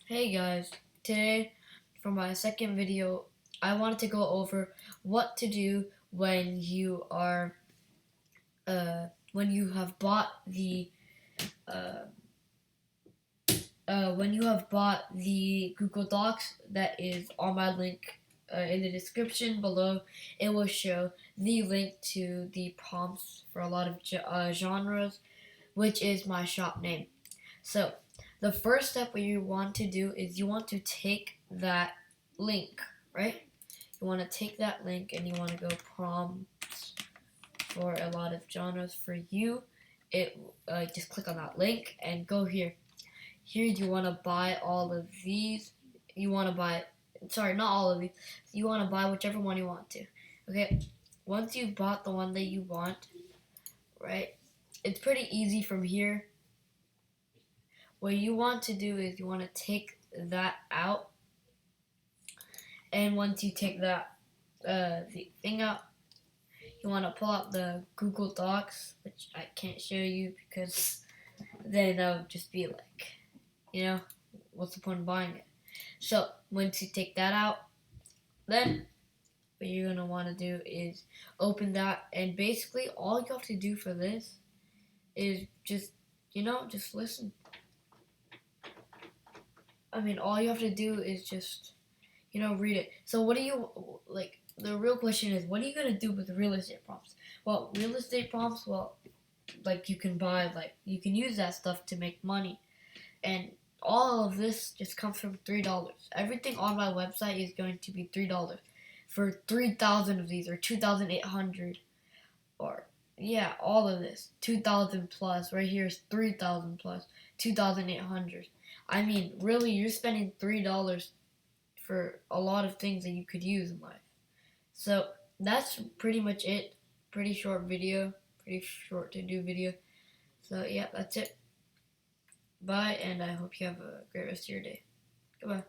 Hey guys, today for my second video, I wanted to go over what to do when you are when you have bought the uh, Google Docs that is on my link in the description below. It will show the link to the prompts for a lot of genres, which is my shop name. So the first step what you want to do is you want to take that link, right? You want to take that link and you want to go prompts for a lot of genres for you. It just click on that link and go here. Here you want to buy all of these. You want to buy, sorry, not all of these. You want to buy whichever one you want to. Okay. Once you've bought the one that you want, right? It's pretty easy from here. What you want to do is you want to take that out, and once you take that the thing out, you want to pull out the Google Docs, which I can't show you because then that would just be like, what's the point of buying it? So once you take that out, then what you're gonna want to do is open that, and basically all you have to do for this is just listen. I mean, all you have to do is just read it. So what do you like? The real question is, what are you gonna do with real estate prompts? Well, real estate prompts, like you can buy, like you can use that stuff to make money, and all of this just comes from $3. Everything on my website is going to be $3 for 3,000 of these, or 2,800, or yeah, all of this 2,000 plus. Right here is 3,000 plus 2,800. I mean, really, you're spending $3 for a lot of things that you could use in life. So that's pretty much it. Pretty short video, pretty short to do video. So yeah, that's it. Bye, and I hope you have a great rest of your day. Goodbye.